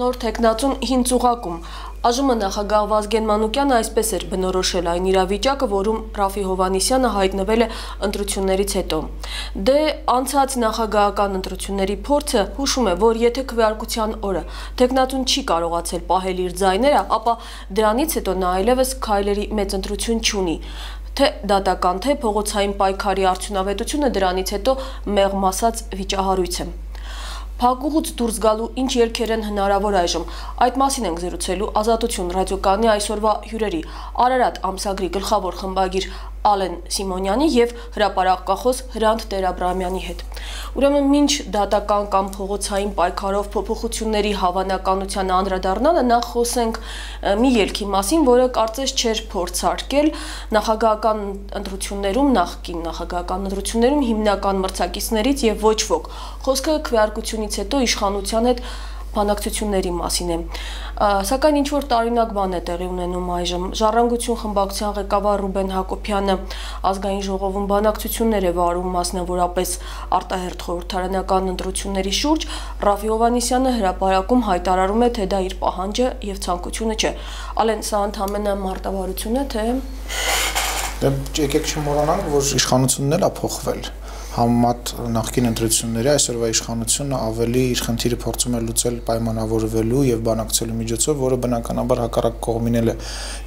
նոր թեկնածուն հին ծուղակում։ ԱԺՄ նախագահ Վազգեն Մանուկյանը այսպես էր բնորոշել այն իրավիճակը, որում Ռաֆի Հովհաննիսյանը հայտնվել է ընտրություններից հետո։ Դե անցած նախագահական ընտրությունների փորձը հուշում է, որ եթե քվեարկության օրը թեկնածուն չի կարողացել պահել իր ձայները, ապա դրանից հետո նա այլևս քայլերի մեծ ընտրություն չունի։ Թե դատական, թե փողոցային պայքարի արդյունավետությունը դրանից հետո մեղմ ասած վիճահարույց է։ Փակուղուց դուրս գալու ինչ երգեր են հնարավոր այժմ։ Այդ մասին ենք զրուցելու Ազատություն ռադիոկայանի այսօրվա հյուրերի Արարատ ամսագրի գլխավոր խմբագիր Ալեն Սիմոնյանի եւ հրապարակախոս Հրանտ Տեր-Աբրահամյանի հետ։ Ուրեմն մինչ դատական կամ փողոցային պայքարով փոփոխությունների հավանականության անդրադառնալը նախ խոսենք մի ելքի մասին, որը կարծես չէր փորձարկել նախագահական ընտրություններում, նախկին նախագահական ընտրություններում հիմնական մրցակիցներից եւ ոչ ոք։ Խոսքը քվեարկությունից հետո իշխանության հետ բանակցությունների մասին է։ Սակայն ինչ-որ տարօրինակ բան է տեղի ունենում այժմ։ Ժառանգություն խմբակցության ղեկավար Ռուբեն Հակոբյանը ազգային ժողովում բանակցություններ է վարում մասնավորապես արտահերթ խորհրդարանական ընտրությունների շուրջ, Ռաֆի Հովհաննիսյանը հրապարակում հայտարարում է, թե դա իր պահանջը եւ ցանկությունը չէ։ Ալեն, սա ընդհանրապես մարտավարություն է, թե եկեք չմոռանանք, որ իշխանությունն էլ է փոխվել։ Համեմատ նախկին ընտրությունների այսօրվա իշխանությունը ավելի իր խնդիրը փորձում է լուծել պայմանավորվելու եւ բանակցելու միջոցով, որը բնականաբար հակառակ կողմին է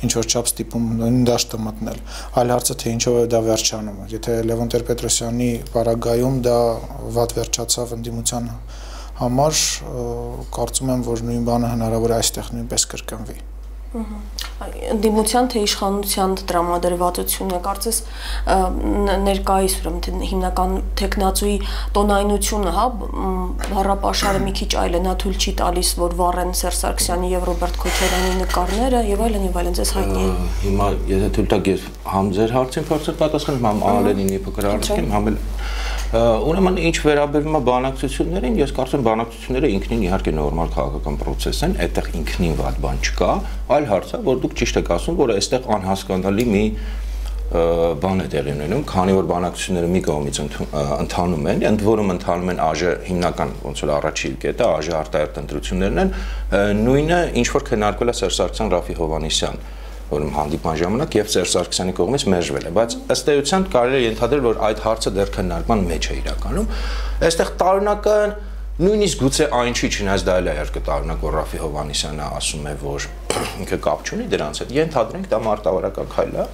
ինչ որ չափ ստիպում նույն դաշտը մտնել։ Այլ հարցը թե ինչով է դա վերջանում։ Եթե Լևոն Տեր-Պետրոսյանի պարագայում դա վատ վերջացավ ընդդիմության համար, կարծում եմ, որ նույն բանը հնարավոր է այստեղ նույնպես կրկնվի։ Ընդդիմության թե իշխանության տրամադրվածությունը կարծես ներկայիս ուրեմն հիմնական թեկնածուի տոնայնությունը, հա, բառապաշարը մի քիչ այլ է, նա թույլ չի տալիս, որ վառեն Սերժ Սարգսյանի եւ Ռոբերտ Քոչարյանի նկարները եւ այլն, ձեզ հայտնի է։ Հիմա եթե թույլ տաք ես համ ձեր հարցին փորձել պատասխանել, համ Ալենին մի փոքր հարցին, համ էլ ուրեմն ինչ վերաբերում է բանակցություններին, ես կարծում եմ բանակցությունները ինքնին իհարկե նորմալ քաղաքական process են, այդտեղ ինքնին վատ բան չկա, այլ հարցը, որ դուք ճիշտ եք ասում, որ այստեղ անհասկանալի մի բան է տեղի ունենում, քանի որ բանակցությունները մի կողմից ընթանում են, ընդ որում ընթանում են ԱԺ հիմնական ոնց որ առաջին կետը, ԱԺ արտահերթ ընտրություններն են, նույնը ինչ որ քննարկվել է Սերժ Սարգսյան, Ռաֆի Հովհաննիսյան, որում հանդիպման ժամանակ եւ Սերժ Սարգսյանի կողմից մերժվել է, բայց ըստ էության կարելի է ենթադրել, որ այդ հարցը դեռ քննարկման մեջ է իրականում։ Այստեղ տարօրինական նույնիսկ գուցե այն չի, չնայած դա էլ է երկու տարօրինակ, որ Ռաֆի Հովհաննիսյանը ասում է, որ ինքը կապ չունի դրանց հետ, ենթադրենք դա մարտավարական քայլ է,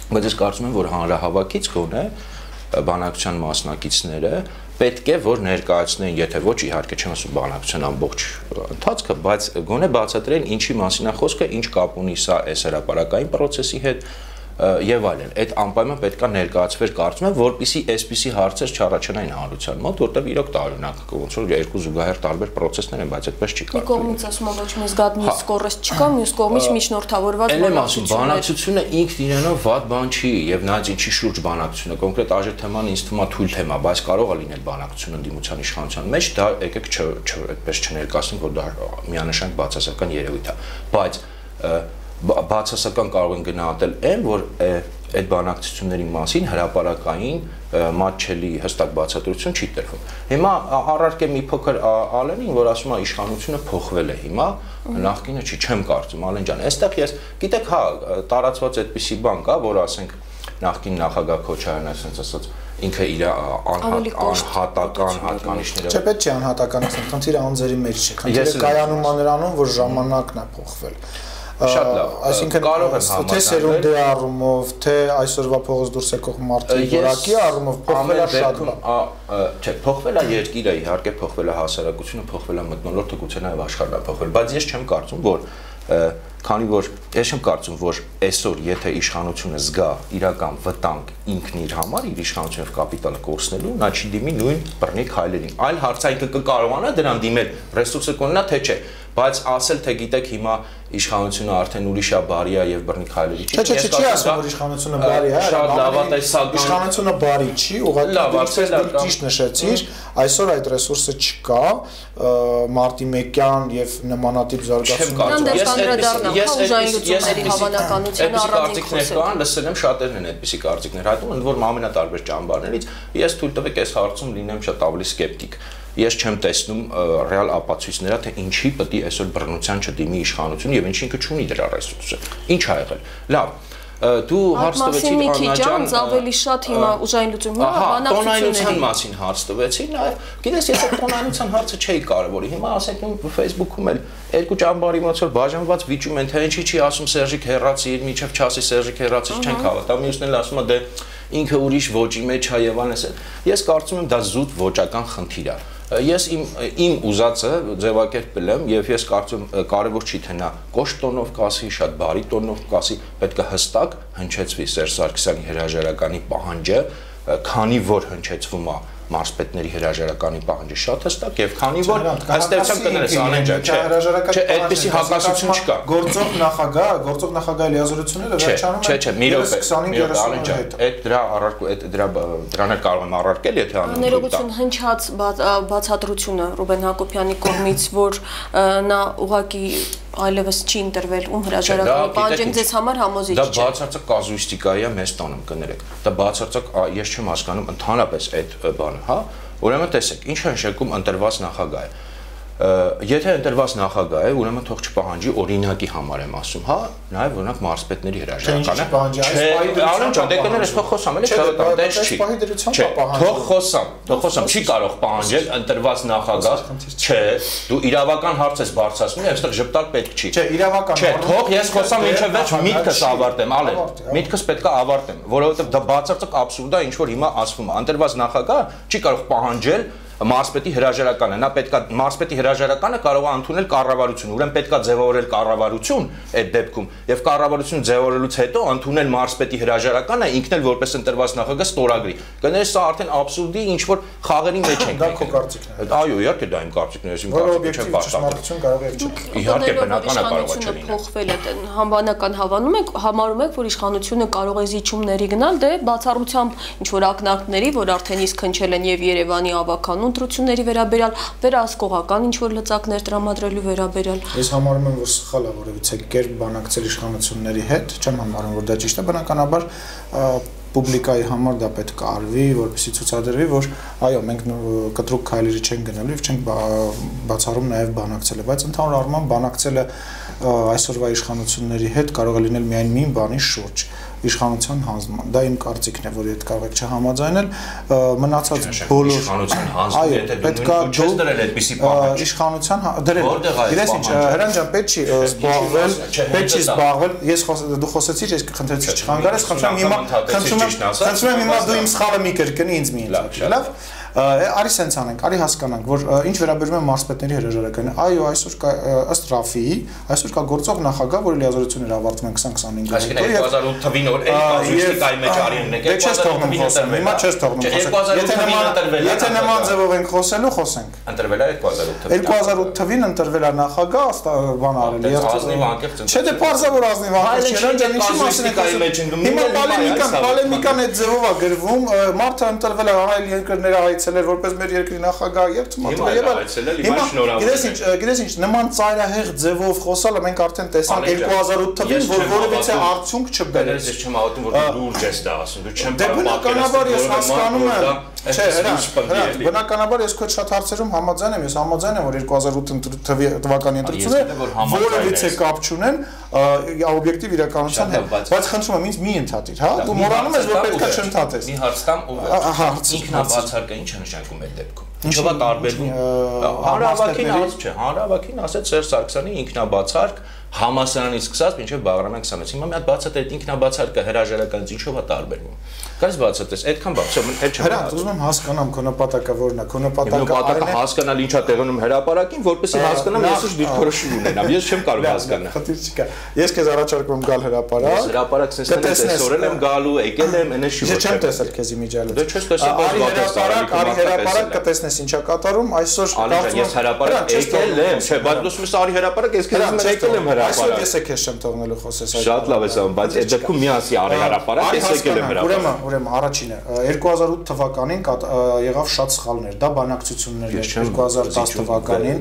բայց ես կարծում եմ, որ հանրահավաքից գոնե բանակցության մասնակիցները պետք է որ ներկայացնեն, եթե ոչ իհարկե չեմ ասում բանակցության ամբողջ ընթացքը, բայց գոնե բացատրեն ինչի մասին է խոսքը, ինչ կապ ունի սա այս հրապարակային process-ի հետ եւ այլն։ Այդ անպայման պետքա ներկայացվեր կարծում եմ, որպեսզի այսպիսի հարցեր չառաջանային հանրության մոտ, որտեղ իրոք տարօրինակ ոնց որ երկու զուգահեռ տարբեր process-ներ են, բայց այդպես չի կարող։ Մի կողմից ասում եմ ոչ մի զգացմունք կորեստ չկա, մյուս կողմից միջնորդավորված բանակցությունը ինքն իրենով վատ բան չի եւ նայած ինչի շուրջ բանակցությունը, կոնկրետ ԱԺ թեման ինձ թվում է թույլ թեմա, բայց կարող է լինել բանակցություն ընդդիմության իշխանության մեջ, դա եկեք այդպես չներկայացնենք, որ դա միանշանակ բացասական երևույթ է, բայց բացասական կարող են գնահատել այն, որ այդ բանակցությունների մասին հրապարակային մատչելի հստակ բացատրություն չի տրվում։ Հիմա առարկե մի փոքր Ալենին, որ ասում է իշխանությունը փոխվել է հիմա, նախկինը չի, չեմ կարծում, Ալեն ջան, այստեղ ես, գիտեք, հա, տարածված այդպիսի բան կա, որ ասենք նախկին նախագահ Քոչարյանը ասենց ասած ինքը իր անհատական հատկանիշները Չէ, պետք չի անհատական ասենք, խնդիրը անձերի մեջ չէ, խնդիրը կայանում է նրանում, որ ժամանակն է փոխվել։ Շատ լավ, այսինքն կարող եմ համաձայնել, թե սերունդի առումով, թե այսօրվա փողոց դուրս եկող մարդի որակի առումով փոխվել է շատ բան։ Չէ, փոխվել է երկիրը, իհարկե փոխվել է հասարակությունը, փոխվել է մթնոլորտը, գուցե նաև աշխարհն է փոխվել, բայց ես չեմ կարծում, որ քանի որ ես չեմ կարծում, որ այսօր եթե իշխանությունը զգա իրական վտանգ ինքն իր համար, իր իշխանությունով կապիտալը կորցնելու, նա չի դիմի նույն բռնի քայլերին։ Այլ հարցը ինքը կկարողանա դրան դիմել, ռեսուրսը կունենա, թե չէ, բայց ասել թե գիտեք հիմա իշխանությունը արդեն ուրիշ է, բարի է եւ բռնի քայլերի չի։ Չէ, չի ասում, որ իշխանությունը բարի է, շատ լավատեսական իշխանությունը բարի չի, ուղղակի դու ճիշտ նշեցիր, այսօր այդ ռեսուրսը չկա, մարտի 1-յան եւ նմանատիպ զարգացումներ լսել եմ շատերն են այդպիսի կարծիքներ հայտնում, ընդ որում ամենատարբեր ճամբարներից, ես թույլ տվեք այս հարցում լինեմ շատ ավելի սկեպտիկ։ ես չեմ տեսնում ռեալ ապացույցները, թե ինչի պետք է այսօր բռնության չդիմի իշխանությունը եւ ինչ ինքը չունի դրա ռեսուրսը։ Ինչ ա եղել։ Լավ, դու հարց տվեցիր Աննաջան, ավելի շատ հիմա ուժային լուծումները բանակցությունների մասին հարց տվեցի, նաեւ գիտես ես այդ տոնայնության հարցը չէի կարևորի։ Հիմա ասեք իմ Facebook-ում էլ երկու ճամբարի ոնց որ բաժանված վիճում են, թե ինչի չի ասում Սերժիկ Հեռացի, միջև չասի Սերժիկ Հեռացի չեն հավատա, մյուսն էլ ասում է դե ինքը ուրիշ ոճի մեջ է եւ այլն։ Ես կարծում եմ դա զուտ ոճական խնդիր է։ Ես իմ ուզածը ձևակերպել եմ եւ ես կարծում կարեւոր չի թե նա կոշտ տոնով կասի, շատ բարի տոնով կասի, պետք է հստակ հնչեցվի Սերժ Սարգսյանի հրաժարականի պահանջը, քանի որ հնչեցվում է մարզպետների հրաժարականի պահանջը շատ հստակ եւ քանի որ հստակությամբ կներես Անեն ջան, չէ, այդպեսի հակասություն չկա։ Գործող նախագահի լիազորությունները վերջանում են։ Չէ, մի րոպե, Անեն ջան, այդ դրան էլ կարող եմ առարկել, եթե անում եք։ Ներողություն հնչած բացատրությունը Ռուբեն Հակոբյանի կողմից, որ նա ուղղակի այլևս չի ընտրվել ում հրաժարականի պահանջենք ձեզ համար համոզիչ չէ։ Դա բացարձակ կազուիստիկայի է մեզ տանում կներեք։ Դա բացարձակ ես չեմ հասկանում ընդհանրապես այդ բանը, հա։ Ուրեմն տեսեք, ինչ է նշանակում ընտրված նախագահը։ Եթե ընտրված նախագահ է, ուրեմն թող չպահանջի օրինակի համար եմ ասում, հա, նաև օրինակ մարզպետների հրաժարականը։ Չէ, Արոն ջան, դե կներես թող խոսամ, էլի չհավատամ, դες չի։ Չէ, թող խոսամ, չի կարող պահանջել ընտրված նախագահ։ Չէ, դու իրավական հարց ես բարձրացնում, այստեղ ժպտալ պետք չի։ Չէ, իրավական։ Չէ, թող ես խոսամ ինչը վերջ միտքս ավարտեմ, ալե։ Միտքս պետք է ավարտեմ, որովհետև դա բացարձակ աբսուրդ է, ինչ որ հիմա ասվում է։ Ընտրված նախագահ չի կարող պահանջել մարզպետի հրաժարականը, նա պետքա մարզպետի հրաժարականը կարող է ընդունել կառավարությունը, ուրեմն պետքա ձևավորել կառավարություն այդ դեպքում եւ կառավարություն ձևավորելուց հետո ընդունել մարզպետի հրաժարականը ինքն էլ որպես ընտրված նախագահ ստորագրի։ Կներես սա արդեն աբսուրդի ինչ որ խաղերի մեջ ենք։ Դա քո կարծիքն է։ Այո, իհարկե դա իմ կարծիքն է, ես իմ կարծիքը չեմ բացատրում։ Կարող է չէ։ Իհարկե բնական է կարող է չլինել։ Փոխվել է համանական համարում եք, որ իշխանությունը կարող է զիջումների գնալ, դե բացառությամբ ինչ որ ակնարկների, որ արդեն իսկ հնչել են եւ Երևանի ավականու ընտրությունների վերաբերյալ, վերահսկողական ինչ որ լծակներ տրամադրելու վերաբերյալ։ Ես համարում եմ, որ սխալ է որևիցե կերպ բանակցել իշխանությունների հետ, չեմ համարում, որ դա ճիշտ է, բնականաբար պուբլիկայի համար դա պետք է արվի, որպեսզի ցուցադրվի, որ այո, մենք կտրուկ քայլերի չենք գնալու եւ չենք բացառում նաեւ բանակցելը, բայց ընդհանուր առմամբ բանակցելը այսօրվա իշխանությունների հետ կարող է լինել միայն մի բանի շուրջ իշխանության հանձնման։ Դա իմ կարծիքն է, որ այդ կարող եք չհամաձայնել, մնացած բոլոր իշխանության հանձնում, եթե դու չես դրել այդպիսի պահանջ։ Իշխանության դրել։ Գիտես ինչ, Հրանտ ջան, պետք չի զբաղվել, ես դու խոսեցիր, ես խնդրեցի չխանգարես, խնդրում եմ հիմա դու իմ սխալը մի կրկնի ինձ մի ինձ, լավ։ Արի սենց անենք, արի հասկանանք, որ ինչ վերաբերում է մարզպետների հրաժարականը, այո, այսօր կա ըստ Ռաֆիի, այսօր կա գործող նախագահ, որի լիազորությունները ավարտվում են 2025 Այսինքն 2008 թվին որ էլի կազուիստիկայի մեջ արին եք, 2008 հիմա չես թողնում խոսել։ Եթե նման ձևով ենք խոսելու, խոսենք։ Ընտրվել է 2008 թվին ընտրվել է նախագահ, բան արել է։ Չէ, դե պարզա որ ազնիվ անկեղծ չէ, դե ինչի մասին եք ասում։ Հիմա պոլեմիկան այդ ձևով է գրվում, մարդը ընտրվել է այլ երկրների այցելել որպես մեր երկրի նախագահ եւ գիտես ինչ նման ծայրահեղ ձևով խոսալը մենք արդեն տեսանք 2008 թվին որ որևիցե արդյունք չբերեց։ Ես չեմ հավատում որ դու լուրջ ես դա ասում, դու չեմ բնականաբար ես հասկանում եմ, չէ, բնականաբար ես քո շատ հարցերում համաձայն եմ, ես համաձայն եմ որ 2008 թվականի ընտրությունները որևիցե կապ չունեն օբյեկտիվ իրականության հետ, բայց խնդրում եմ ինձ մի ընդհատիր, հա, դու մոռանում ես որ պետք է չընդհատես։ Մի հարց տամ ու ինքնաբացարկը ինչ է նշանակում այդ դեպքում։ Ինչով է տարբերվում։ Հանրահավաքին ասեց Սերժ Սարգսյանի ինքնաբացարկ համասարանից սկսած մինչև Բաղրամյան 26։ Հիմա մի հատ բացատրել ինքնաբացարկը հրաժարականից ինչով է տարբերվում։ Կարես բացատրես, այդքան բաց չէ, էլ չեմ։ Հրանտ, ուզում եմ հասկանամ քո նպատակը որն է, քո նպատակը հասկանալ ինչա տեղնում հրապարակին, որպեսզի հասկանամ ես ինչ դիրքորոշում ունենամ։ Ես չեմ կարող հասկանալ։ Խնդիր չկա։ Ես քեզ առաջարկում գալ հրապարակ։ Ես հրապարակ տեսնել եմ գալու, եկել եմ, այնպես շուտ։ Ես չեմ տեսել քեզ իմիջիալից։ Դե չես տեսել, արի հրապարակ կտեսնես ինչա կատարում, այսօր ես հրապարակ եկել եմ, չէ, բայց դու ասում ես արի հրապարակ, ես քեզ եկել եմ հրապարակ։ Այսօր ես քեզ չեմ թողնելու խոսես այդ։ Շատ լավ ես անում, բայց այդ դեպքում մի ասի արի հրապարակ, ես եկել եմ հրապարակ։ Ուրեմն առաջինը 2008 թվականին եղավ շատ սխալներ, դա բանակցություններ էր 2010 թվականին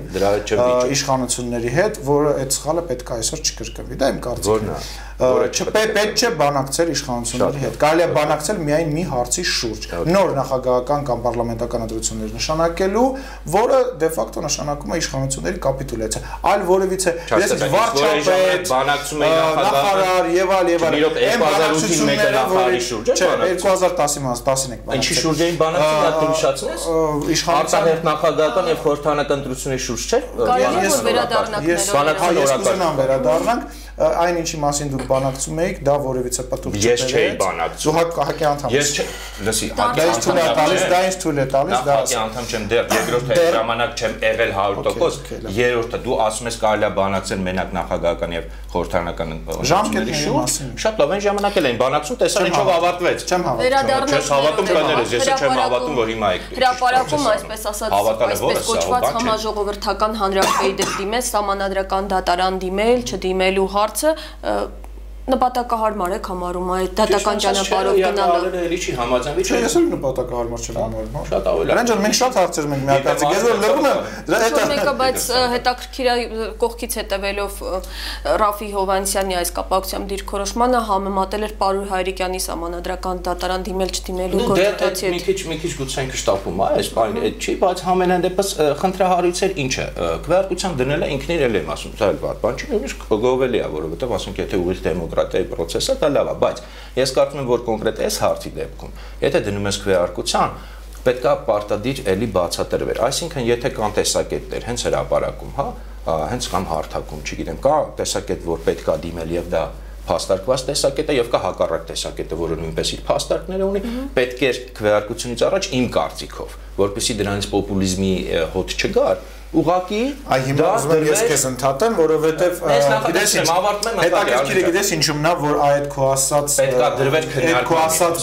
իշխանությունների հետ, որը այդ սխալը պետք է այսօր չկրկնվի, դա իմ կարծիքն է։ Պետք չէ բանակցել իշխանությունների հետ։ Կարելի է բանակցել միայն մի հարցի շուրջ։ Նոր նախագահական կամ պարլամենտական ընտրություններ նշանակելու, որը դե ֆակտո նշանակում է իշխանությունների կապիտուլյացիա։ Այլ որևիցե, վարչապետ, նախարար եւ այլ։ Իրոք 2008-ին մեկը նախարարի շուրջ է բանակցում։ 2010-ին եք բանակցում։ Ինչի շուրջ էին բանակցում, դա դուրսացնես։ Արտահերթ նախագահական եւ խորհրդանական ընտրությունների շուրջ չէ։ Կարելի է վերադառնանք վերադառնանք այն ինչի մասին դուք բանակցում եք, դա որևիցե պատուղ չէ։ Ես չէի բանակցում։ Դու հակի անդամ ես։ Ես լսի, հակի թույլ է տալիս, դա հակի անդամ չեմ դեռ, երկրորդ ժամանակ չեմ եղել 100%, երրորդը դու ասում ես կարելի է բանակցել մենակ նախագահական եւ խորհրդանական ընտրությունների շուրջ։ Շատ լավ, այն ժամանակ էլ էին բանակցում, տեսան ինչով ավարտվեց։ Չեմ հավատում։ Չես հավատում կներես, ես չեմ հավատում, որ հիմա եք։ Հրապարակում այսպես ասած, այսպես կոչված համաժողովրդական հանրապետի դիմել, սահմանադրական դատարան դիմել, չդիմելու հարցը նպատակահարմար եք համարում այդ դատական ճանապարհով գնալը։ Էլի չի համաձայնվի, չէ, ես էլ նպատակահարմար չեմ համարում, հա։ Շատ ավելի։ Նրան ջան, մենք շատ հարցեր մենք միակարծիք, ես որ լռում եմ, դրա հետ մեկը, բայց հետաքրքիր է կողքից հետևելով Ռաֆի Հովհաննիսյանի այս կապակցությամբ դիրքորոշմանը համեմատել էր Պարուհի Հայրիկյանի սահմանադրական դատարան դիմել չդիմելու գործընթացի հետ։ Մի քիչ գուցե ինքը շտապում է, այս բանը այդ չի, բայց համենայն դեպս խնդրահարույցեր ինչ է։ Քվեարկության դնելը ինքն իրեն եմ ասում, դա էլ բան չի, նույնիսկ գովելի է, որովհետև ասենք եթե ուղիղ դեմոկրատիայի process-ը դա լավ է, բայց ես կարծում եմ, որ կոնկրետ այս հարցի դեպքում, եթե դնում ես քվեարկության, պետք է պարտադիր էլի բացատրվեր։ Այսինքն, եթե կան տեսակետներ հենց հրապարակում, հա, հենց կամ հարթակում, չգիտեմ, կա տեսակետ, որ պետք է դիմել եւ դա փաստարկված տեսակետ է եւ կա հակառակ տեսակետը, որը նույնպես իր փաստարկները ունի, պետք է քվեարկությունից առաջ իմ կարծիքով, որպեսզի դրանից պոպուլիզմի հոտ չգար, ուղղակի հիմա ուզում եմ ես քեզ ընդհատեմ, որովհետև գիտես ինչ հետաքրքիր է, գիտես ինչու՞մն է, որ այդ քո ասած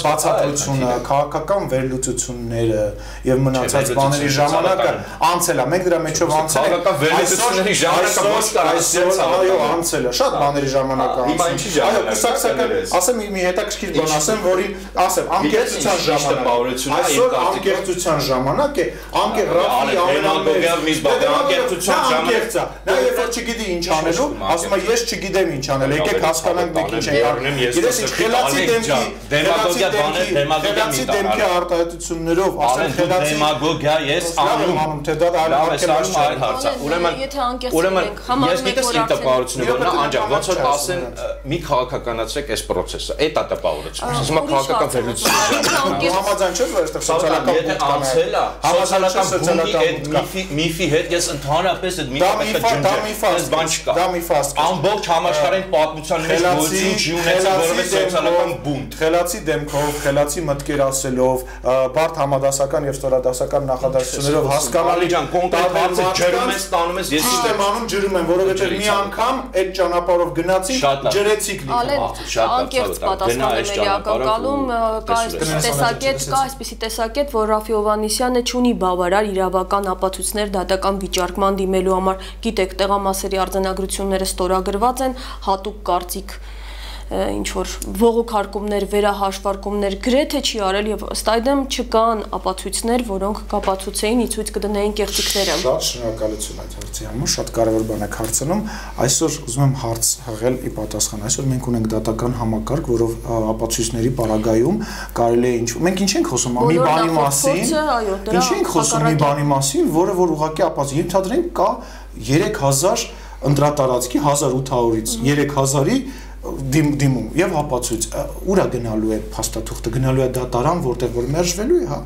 բացատրությունը, քաղաքական վերլուծությունները եւ մնացած բաների ժամանակը անցել է, մենք դրա մեջով անցել ենք վերլուծությունների ժամանակը ոչ կարասից այո անցել է, շատ բաների ժամանակը հիմա ինչի ժամանակը ասեմ մի հետաքրքիր բան ասեմ, որին ասեմ անկեղծության ժամանակ այսօր անկեղծության ժամանակ է, Ռաֆի ամենամեծ անկեղծ է, նա երբ որ չգիտի ինչ անելու, ասում է ես չգիտեմ ինչ անել, եկեք հասկանանք մենք ինչ ենք անում, գիտես ինչ խելացի դեմքի արտահայտություններով, ասեն խելացի դեմագոգիա ես անում, թե դա այլ հարց է, ուրեմն ես գիտես իմ տպավորությունը որ նա անջան, ոնց որ ասեն մի քաղաքականացրեք այս process-ը, այդ է տպավորությունը, ասում եմ քաղաքական վերլուծություն, համաձայն չես որ այստեղ սոցիալական եթե անցել է, սոցիալական միֆի հետ ես ընդհանրապես այդ միֆը բան չկա։ Դա մի ֆաստ։ Ամբողջ համաշխարհային պատմության մեջ գոյություն չի ունեցել որևէ սոցիալական բունտ։ Խելացի դեմքով, խելացի մտքերասելով, բարդ համադասական եւ ստորադասական նախադասություններով հասկանալի կոնկրետ հարցը ջրում ես, տանում ես, ես եմ անում ջրում եմ, որովհետեւ մի անգամ այդ ճանապարհով գնացի, ջրեցիք լիքը։ Անկեղծ պատասխան եմ ակնկալում, կա այսպիսի տեսակետ, որ Ռաֆի Հովհաննիսյանը չունի բավարար իրավական ապացույցներ դատական վիճարկման դիմելու համար, գիտեք, տեղամասերի արձանագրությունները ստորագրված են, հատուկ կարծիք ինչ որ ողոքարկումներ, վերահաշվարկումներ գրեթե չի արել եւ ըստ այդմ չկան ապացույցներ, որոնք կապացուցեին ի ցույց կդնեին կեղծիքները։ Շատ շնորհակալություն այդ հարցի համար, շատ կարևոր բան եք հարցնում։ Այսօր ուզում եմ հարց հղել ի պատասխան։ Այսօր մենք ունենք դատական համակարգ, որով ապացույցների պարագայում կարելի է ինչ մենք ինչ ենք խոսում մի բանի մասին։ Ինչ ենք խոսում մի բանի մասին, որը որ ուղղակի ապացույց ենթադրենք կա 3000 ընտրատարածքի 1800-ից 3000-ի դիմում եւ ապացույց ուրա գնալու է փաստաթուղթը գնալու է դատարան որտեղ որ մերժվելու է հա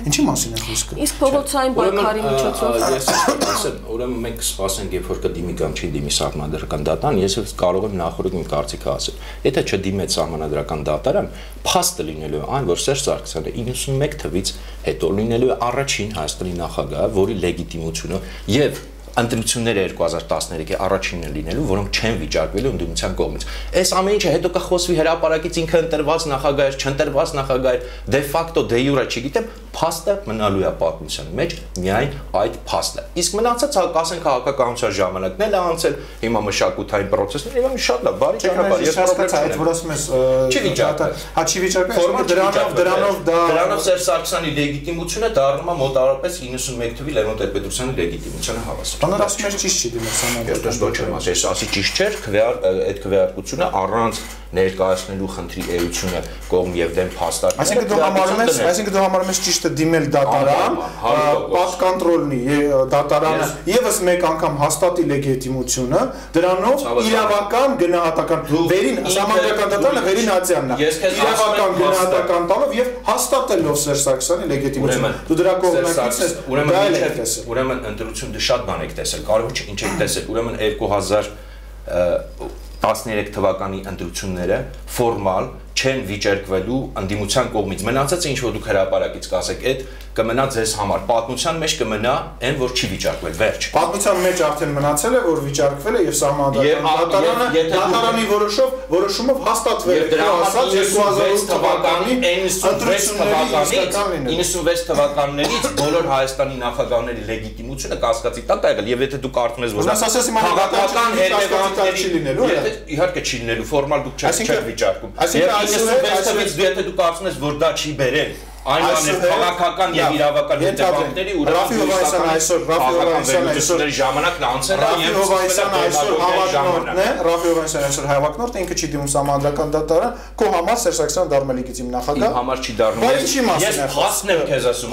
ինչի մասին է խոսքը իսկ փողոցային պայքարի միջոցով ես ասեմ ուրեմն մենք սպասենք երբ որ կդիմի կամ չի դիմի սահմանադրական դատարան ես կարող եմ նախորդ իմ կարծիքը ասել եթե չդիմեց սահմանադրական դատարան փաստը լինելու է այն որ Սերժ Սարգսյանը 91 թվից հետո լինելու է առաջին Հայաստանի նախագահը որի լեգիտիմությունը եւ ընտրությունները 2013-ի առաջինն է լինելու, որոնք չեն վիճարկվելու ընդդիմության կողմից։ Այս ամեն ինչը հետո կխոսվի հրապարակից ինքը ընտրված նախագահ էր, չընտրված նախագահ էր, դե ֆակտո դե յուրե չգիտեմ, փաստը մնալու է պատմության մեջ միայն այդ փաստը։ Իսկ մնացած ասենք քաղաքականության ժամանակն էլ է անցել, հիմա մշակութային process-ներ, հիմա շատ լավ, բարի ճանապարհ, ես այդ որ ասում ես չի վիճարկվել, հա չի վիճարկվել, դրանով Սերժ Սարգսյանի լեգիտիմությունը դառնում է մոտավորապես 91 թվի Լևոն Տեր-Պետրոսյանի լեգիտիմությանը հավասար։ Մանր ասում ես ճիշտ չի դիմել համանդրական։ Ես ոչ եմ ասի, ես ասի ճիշտ չէր, այդ քվեարկությունը առանց ներկայացնելու խնդրի էությունը կողմ եւ դեմ փաստարկներ։ Այսինքն դու համարում ես ճիշտը դիմել դատարան, պատկանտրոլնի դատարանը եւս մեկ անգամ հաստատի լեգիտիմությունը, դրանով իրավական գնահատական վերին համանդրական դատարանը վերին ացիանն է։ Իրավական գնահատական տալով եւ հաստատելով Սերժ Սարգսյանի լեգիտիմությունը։ Դու դրա կողմնակից ես, ուրեմն ընտրությունը շատ բան եք տեսել, կարևոր չէ ինչ եք տեսել, ուրեմն 2013 թվականի ընտրությունները ֆորմալ չեն վիճարկվելու ընդդիմության կողմից։ Մնացածը ինչ որ դուք հրապարակից կասեք, այդ կմնա ձեզ համար։ Պատմության մեջ կմնա այն, որ չի վիճարկվել, վերջ։ Պատմության մեջ արդեն մնացել է, որ վիճարկվել է եւ սահմանադրական դատարանի որոշումով հաստատվել է։ Դա ասած 2008 թվականի 96 թվականներից բոլոր Հայաստանի նախագահների լեգիտիմությունը կասկածի տակ է եղել եւ եթե դուք կարծում ես, որ քաղաքական հետևանքներ չի լինելու, իհարկե չի լինելու, ֆորմալ դուք չեք վիճարկում։ Եվ 96 թվականից եթե դուք կարծում ես, որ դա չի բերել Այնուամենայնիվ քաղաքական եւ իրավական հետևանքների Ռաֆի Հովհաննիսյանը այսօր ժամանակն անցել է եւ Ռաֆի Հովհաննիսյանը այսօր հավակնորդը ինքը չի դիմում համանդրական դատարան, քո համար Սերժ Սարգսյանը դառնում է լեգիտիմ նախագահ։ Իմ համար չի դառնում։ Ես փաստն եմ քեզ ասում։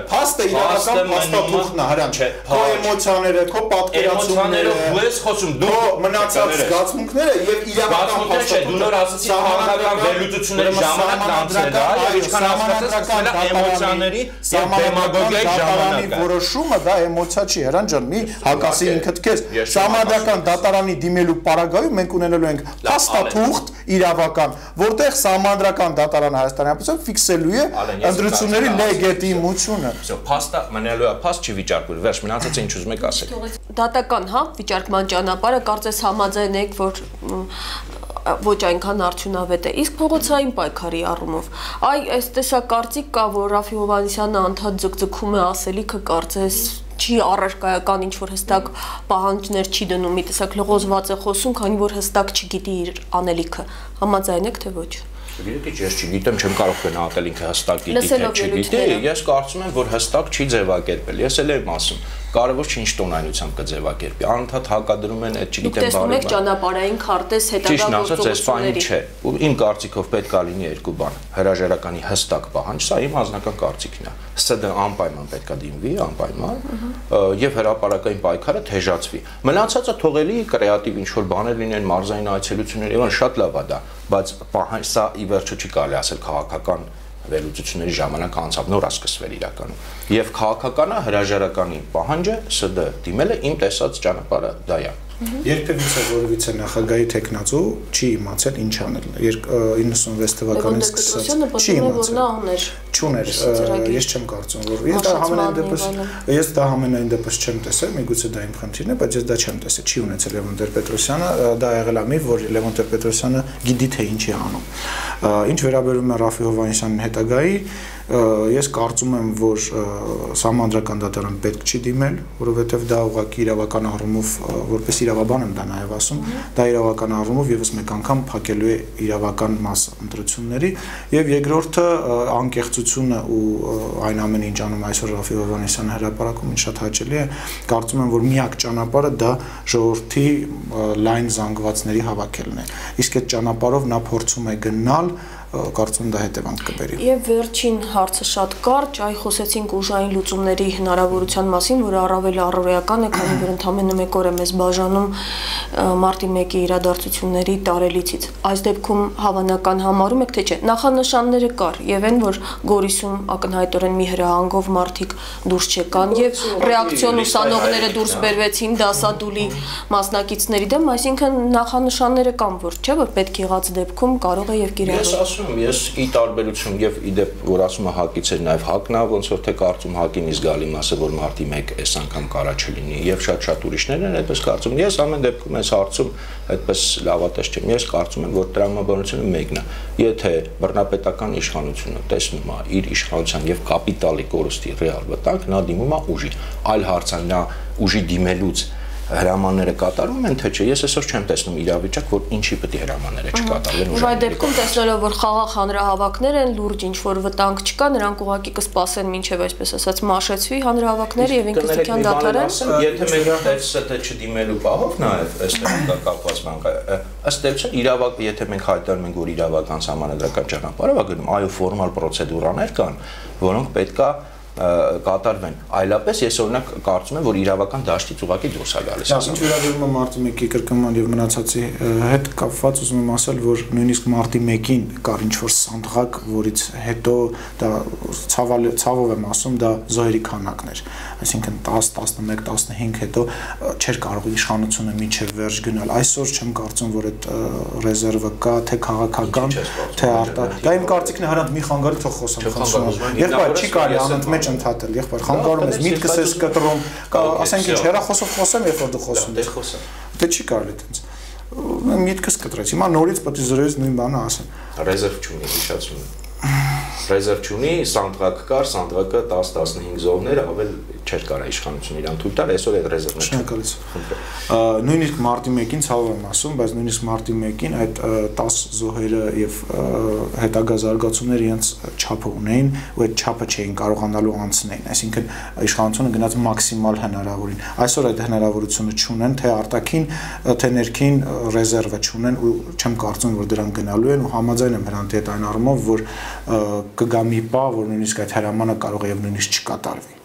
Փաստը իրավական փաստաթուղթն է, հրանջ։ Քո էմոցիաները, քո պատկերացումները, դու ես խոսում, դու մնացած զգացմունքները եւ իրավական փաստաթուղթը չէ, դու նոր ասացի քաղաքական վերլուծությունների ժամանակն անցել է, եւ ինչքան հասկացած էմոցիաների եւ դեմագոգիայի ժամանակը որոշումը դա էմոցիա չի, հրան ջան, մի հակասի ինքդ քեզ։ Համանդրական դատարանի դիմելու պարագայում մենք ունենալու ենք փաստաթուղթ իրավական, որտեղ համանդրական դատարանը Հայաստանի Հանրապետության ֆիքսելու է ընտրությունների լեգիտիմությունը։ Փաստը մնալու է, փաստ չի վիճարկվել, վերջ մնացածը ինչ ուզում եք ասեք։ Դատական, հա, վիճարկման ճանապարհը կարծես համաձայն եք, որ ոչ այնքան արդյունավետ է, իսկ փողոցային պայքարի առումով այս տեսակ կարծիք կա, որ Ռաֆի Հովհաննիսյանը անդադ ձգձգում է ասելիքը կարծես չի առարկայական ինչ-որ հստակ պահանջներ չի դնում, մի տեսակ լղոզված է խոսում, քանի որ հստակ չգիտի իր անելիքը, համաձայն եք թե ոչ։ Գիտեք, ես չգիտեմ, չեմ կարող գնահատել ինքը հստակ գիտի թե չգիտի, ես կարծում եմ, որ հստակ չի ձևակերպել, ես էլ եմ ասում, կարևոր չի ինչ տոնայնությամբ կձևակերպի, անընդհատ հակադրում են այդ չգիտեմ բարի բան։ Դուք տեսնում եք ճանապարհային քարտեզ հետագա գործողությունների։ Չէ, իմ կարծիքով պետք է լինի երկու բան, հրաժարականի հստակ պահանջ, սա իմ անձնական կարծիքն է։ ՍԴ անպայման պետք է դիմվի, անպայման, եւ հրապարակային պայքարը թեժացվի։ Մնացածը թողելի կրեատիվ ինչ-որ բաներ լինեն, մարզային այցելություններ, եւ շատ լավ է դա, բայց պահանջ սա ի վերջո չի կարելի ասել քաղաքական վերլուծությունների ժամանակ անցավ, նոր է սկսվել իրականում։ Եվ քաղաքականը հրաժարականի պահանջը ՍԴ դիմելը իմ տեսած ճանապարհը դա է։ Երբևիցե որևիցե նախագահի տեխնացու չի իմացել ինչ անել 96 թվականից սկսած չի իմացել չուներ ես չեմ կարծում որ ես դա համենայն դեպս չեմ տեսել միգուցե դա իմ խնդիրն է բայց ես դա չեմ տեսել չի ունեցել Լևոն Տեր-Պետրոսյանը դա եղել է մի որ Լևոն Տեր-Պետրոսյանը գիտի թե ինչ է անում ինչ վերաբերում է Ռաֆի Հովհաննիսյանի հետագայի ես կարծում եմ որ համանդրական դատարան պետք չի դիմել որովհետև դա ուղղակի իրավական առումով որպես իրավաբան եմ դա նաև ասում դա իրավական առումով եւս մեկ անգամ փակելու է իրավական մաս ընտրությունների եւ երկրորդը անկեղծությունը ու այն ամենը ինչ անում այսօր Ռաֆի Հովհաննիսյանը հրապարակում ինձ շատ հաճելի է կարծում եմ որ միակ ճանապարհը դա ժողովրդի լայն զանգվածների հավաքելն է իսկ այդ ճանապարհով նա փորձում է գնալ կարծում դա հետևանք կբերի։ Եվ վերջին հարցը շատ կարճ, այ խոսեցինք ուժային լուծումների հնարավորության մասին, որը առավել առօրեական է, քանի որ ընդամենը մեկ օր է մեզ բաժանում մարտի 1-ի իրադարձությունների տարելիցից։ Այս դեպքում հավանական համարում եք թե չէ։ Նախանշանները կար եւ այն որ Գորիսում ակնհայտորեն մի հրահանգով մարդիկ դուրս չեկան եւ ռեակցիոն ուսանողները դուրս բերվեցին դասադուլի մասնակիցների դեմ, այսինքն նախանշանները կան, որ չէ, որ պետք եղած դեպքում կարող է եւ կիրառել։ Ես ի տարբերություն եւ իդեպ որ ասում է հակից էր նաեւ հակն է ոնց որ թե կարծում հակին զգալի մասը որ մարտի 1 այս անգամ կարա չլինի եւ շատ ուրիշներն են այդպես կարծում ես ամեն դեպքում այս հարցում այդպես լավատես չեմ ես կարծում եմ որ տրամաբանությունը մեկն է եթե բռնապետական իշխանությունը տեսնում է իր իշխանության եւ կապիտալի կորստի ռեալ վտանգ նա դիմում է ուժի այլ հարց է նա ուժի դիմելուց հրամանները կատարում են, թե չէ։ Ես այսօր չեմ տեսնում իրավիճակ, որ ինչի պետք է հրամանները չկատարվեն։ Ու այդ դեպքում տեսնելով, որ խաղաղ հանրահավաքներ են, լուրջ ինչ-որ վտանգ չկա, նրանք ուղղակի կսպասեն մինչև այսպես ասած մաշեցվի հանրահավաքները եւ ինքնիստական դադարեն։ Եթե մենք տեսը չդիմելու պահով նաեւ այստեղ կա կապված բան, ըստ էության եթե մենք հայտարարում ենք, որ իրավական սահմանադրական ճանապարհով է գնում, այո, ֆորմալ պրոցեդուրաներ կան, որոնք պետք է կատարվեն։ Այլապես ես օրինակ կարծում եմ, որ իրավական դաշտից ուղղակի դուրս է գալիս։ Ինչ վերաբերում է մարտի 1-ի կրկնման եւ մնացածի հետ կապված, ուզում եմ ասել, որ նույնիսկ մարտի 1-ին կար ինչ-որ սանդղակ, որից հետո դա ցավով եմ ասում, դա զոհերի քանակն էր։ Այսինքն 10, 11, 15 հետո չէր կարող իշխանությունը միջև վերջ գնալ։ Այսօր չեմ կարծում, որ այդ ռեզերվը կա, թե քաղաքական, թե արտահայտ։ Դա իմ կարծիքն է, հրանտ մի խանգարի թող խոսեմ։ Եղբայր չի կարելի անընդմեջ ընդհատել, եղբայր խանգարում ես, միտքս ես կտրում, ասենք ինչ հեռախոսով խոսեմ, երբ որ դու խոսում ես։ Դե չի կարելի այդպես։ Միտքս կտրեց։ Հիմա նորից պետք է զրոյից նույն բանը ասեմ։ Ռեզերվ չունի, հիշացնում եմ։ Ռեզերվ չունի, սանդղակ կար, սանդղակը 10-15 զոհներ, ավել չէր կարա իշխանությունը իրան թույլ տալ, այսօր այդ ռեզերվն Շնորհակալություն։ Նույնիսկ մարտի 1-ին ցավ եմ ասում, բայց նույնիսկ մարտի 1-ին այդ 10 զոհերը եւ հետագա զարգացումները իրենց չափը ունեին, ու այդ չափը չէին կարողանալու անցնել, այսինքն իշխանությունը գնաց մաքսիմալ հնարավորին։ Այսօր այդ հնարավորությունը չունեն, թե արտաքին, թե ներքին ռեզերվը չունեն ու չեմ կարծում, որ դրանք գնալու են ու համաձայն եմ հրանտի հետ այն առումով, որ կգա մի պահ, որ նույնիսկ այդ հրամանը կարող է եւ նույնիսկ չկատարվի։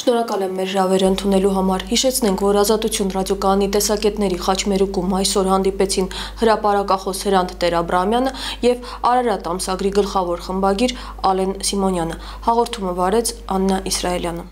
Շնորհակալ եմ մեր հրավերը ընդունելու համար։ Հիշեցնենք, որ Ազատություն ռադիոկայանի տեսակետների խաչմերուկում այսօր հանդիպեցին հրապարակախոս Հրանտ Տեր-Աբրահամյանը եւ Արարատ ամսագրի գլխավոր խմբագիր Ալեն Սիմոնյանը։ Հաղորդումը վարեց Աննա Իսրայելյանը։